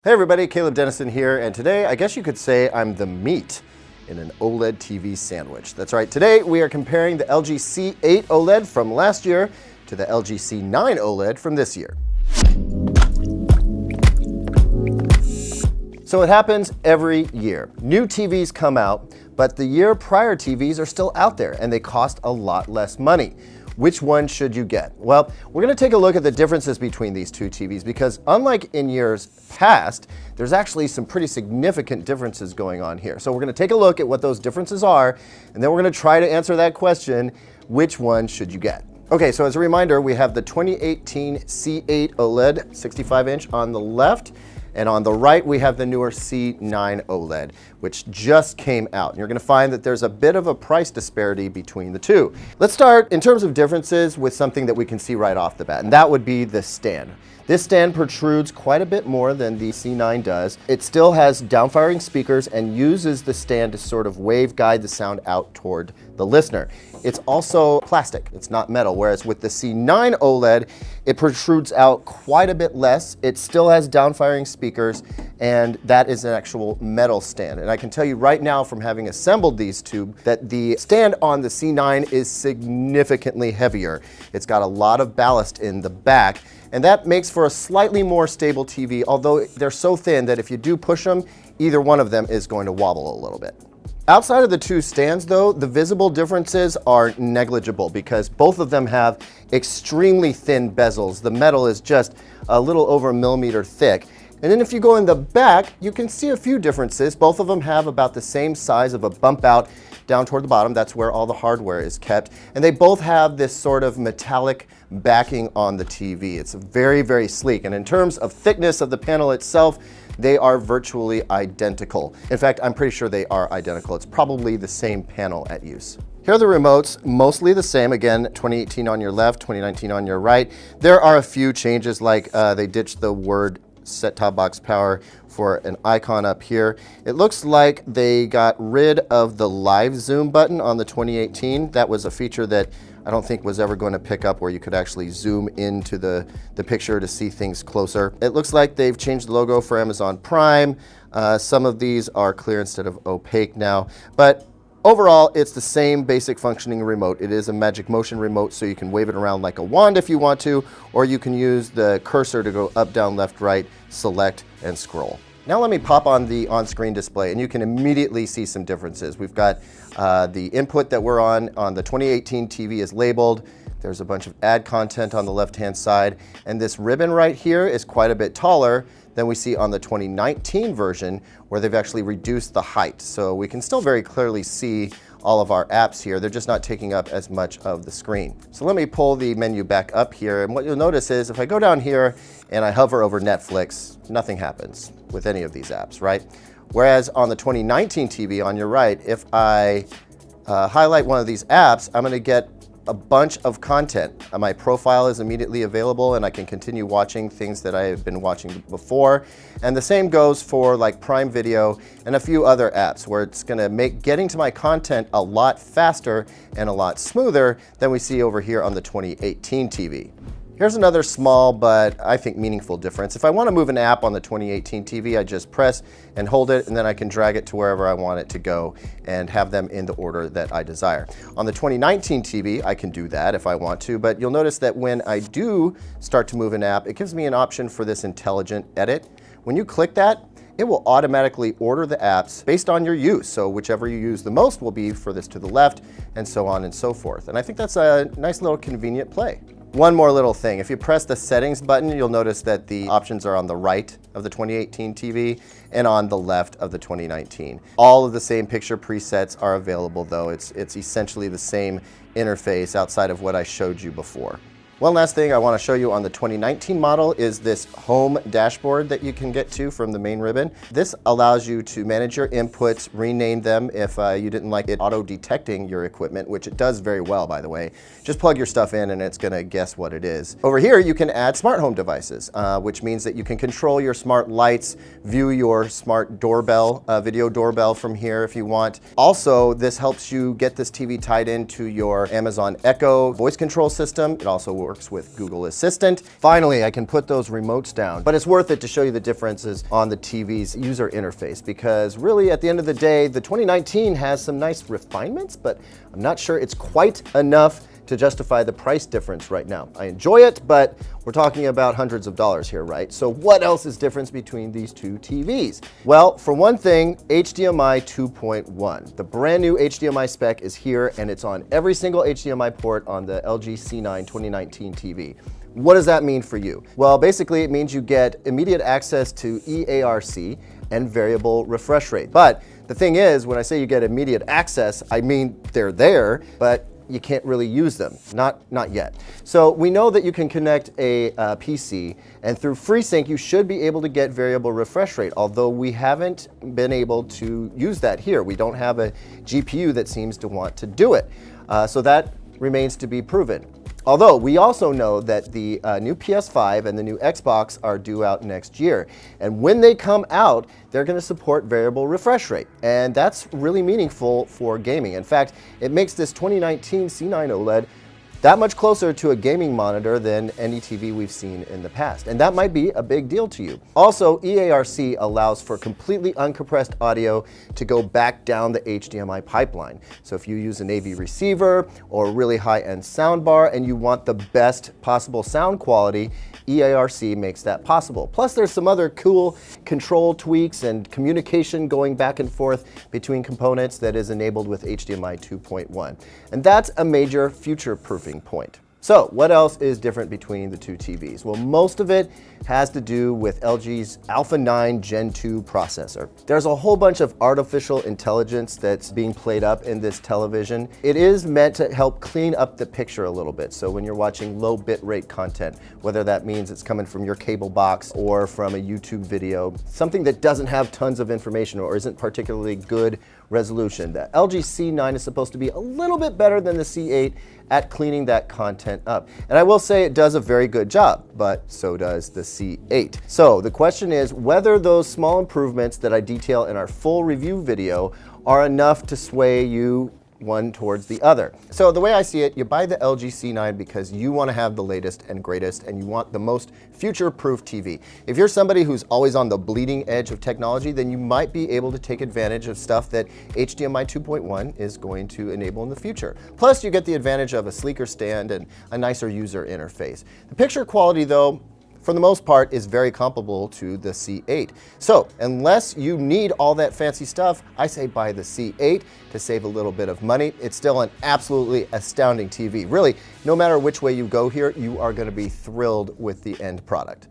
Hey everybody, Caleb Dennison here, and today I guess you could say I'm the meat in an OLED TV sandwich. That's right, today we are comparing the LG C8 OLED from last year to the LG C9 OLED from this year. So it happens every year. New TVs come out, but the year prior TVs are still out there and they cost a lot less money. Which one should you get? Well, we're going to take a look at the differences between these two TVs because unlike in years past, there's actually some pretty significant differences going on here. So we're going to take a look at what those differences are, and then we're going to try to answer that question, which one should you get? Okay, so as a reminder, we have the 2018 C8 OLED 65-inch on the left, and on the right, we have the newer C9 OLED, which just came out. And you're gonna find that there's a bit of a price disparity between the two. Let's start in terms of differences with something that we can see right off the bat, and that would be the stand. This stand protrudes quite a bit more than the C9 does. It still has downfiring speakers and uses the stand to sort of wave guide the sound out toward the listener. It's also plastic, it's not metal, whereas with the C9 OLED, it protrudes out quite a bit less. It still has downfiring speakers, and that is an actual metal stand. And I can tell you right now from having assembled these two that the stand on the C9 is significantly heavier. It's got a lot of ballast in the back, and that makes for a slightly more stable TV, although they're so thin that if you do push them, either one of them is going to wobble a little bit. Outside of the two stands though, the visible differences are negligible because both of them have extremely thin bezels. The metal is just a little over a millimeter thick. And then if you go in the back, you can see a few differences. Both of them have about the same size of a bump out down toward the bottom. That's where all the hardware is kept. And they both have this sort of metallic backing on the TV. It's very, very sleek. And in terms of thickness of the panel itself, they are virtually identical. In fact, I'm pretty sure they are identical. It's probably the same panel at use. Here are the remotes, mostly the same. Again, 2018 on your left, 2019 on your right. There are a few changes, like they ditched the word set-top box power for an icon up here. It looks like they got rid of the live zoom button on the 2018. That was a feature that I don't think was ever going to pick up, where you could actually zoom into the picture to see things closer. It looks like they've changed the logo for Amazon Prime. Some of these are clear instead of opaque now, but overall, it's the same basic functioning remote. It is a Magic Motion remote, so you can wave it around like a wand if you want to, or you can use the cursor to go up, down, left, right, select, and scroll. Now let me pop on the on-screen display, and you can immediately see some differences. We've got the input that we're on the 2018 TV is labeled. There's a bunch of ad content on the left-hand side, and this ribbon right here is quite a bit taller than we see on the 2019 version, where they've actually reduced the height. So we can still very clearly see all of our apps here. They're just not taking up as much of the screen. So let me pull the menu back up here, and what you'll notice is if I go down here and I hover over Netflix, nothing happens with any of these apps, right? Whereas on the 2019 TV on your right, if I highlight one of these apps, I'm gonna get a bunch of content. My profile is immediately available and I can continue watching things that I have been watching before. And the same goes for like Prime Video and a few other apps, where it's gonna make getting to my content a lot faster and a lot smoother than we see over here on the 2018 TV. Here's another small but I think meaningful difference. If I want to move an app on the 2018 TV, I just press and hold it, and then I can drag it to wherever I want it to go and have them in the order that I desire. On the 2019 TV, I can do that if I want to, but you'll notice that when I do start to move an app, it gives me an option for this intelligent edit. When you click that, it will automatically order the apps based on your use. So whichever you use the most will be furthest to the left, and so on and so forth. And I think that's a nice little convenient play. One more little thing, if you press the settings button, you'll notice that the options are on the right of the 2018 TV and on the left of the 2019. All of the same picture presets are available though. It's essentially the same interface outside of what I showed you before. One last thing I want to show you on the 2019 model is this home dashboard that you can get to from the main ribbon. This allows you to manage your inputs, rename them if you didn't like it auto-detecting your equipment, which it does very well, by the way. Just plug your stuff in and it's going to guess what it is. Over here, you can add smart home devices, which means that you can control your smart lights, view your smart doorbell, video doorbell from here if you want. Also, this helps you get this TV tied into your Amazon Echo voice control system. It also works with Google Assistant. Finally, I can put those remotes down, but it's worth it to show you the differences on the TV's user interface, because really at the end of the day, the 2019 has some nice refinements, but I'm not sure it's quite enough to justify the price difference right now. I enjoy it, but we're talking about hundreds of dollars here, right? So what else is different between these two TVs? Well, for one thing, HDMI 2.1. The brand new HDMI spec is here, and it's on every single HDMI port on the LG C9 2019 TV. What does that mean for you? Well, basically it means you get immediate access to EARC and variable refresh rate. But the thing is, when I say you get immediate access, I mean they're there, but you can't really use them, not yet. So we know that you can connect a PC, and through FreeSync you should be able to get variable refresh rate, although we haven't been able to use that here. We don't have a GPU that seems to want to do it. So that remains to be proven. Although we also know that the new PS5 and the new Xbox are due out next year. And when they come out, they're going to support variable refresh rate. And that's really meaningful for gaming. In fact, it makes this 2019 C9 OLED that much closer to a gaming monitor than any TV we've seen in the past. And that might be a big deal to you. Also, EARC allows for completely uncompressed audio to go back down the HDMI pipeline. So if you use an AV receiver or a really high-end soundbar and you want the best possible sound quality, EARC makes that possible. Plus, there's some other cool control tweaks and communication going back and forth between components that is enabled with HDMI 2.1. And that's a major future-proofing point. So what else is different between the two TVs? Well, most of it has to do with LG's Alpha 9 Gen 2 processor. There's a whole bunch of artificial intelligence that's being played up in this television. It is meant to help clean up the picture a little bit. So when you're watching low bitrate content, whether that means it's coming from your cable box or from a YouTube video, something that doesn't have tons of information or isn't particularly good resolution, the LG C9 is supposed to be a little bit better than the C8 at cleaning that content up. And I will say it does a very good job, but so does the C8. So the question is whether those small improvements that I detail in our full review video are enough to sway you one towards the other. So the way I see it, you buy the LG C9 because you want to have the latest and greatest and you want the most future-proof TV. If you're somebody who's always on the bleeding edge of technology, then you might be able to take advantage of stuff that HDMI 2.1 is going to enable in the future. Plus, you get the advantage of a sleeker stand and a nicer user interface. The picture quality, though, for the most part, is very comparable to the C8. So unless you need all that fancy stuff, I say buy the C8 to save a little bit of money. It's still an absolutely astounding TV. Really, no matter which way you go here, you are going to be thrilled with the end product.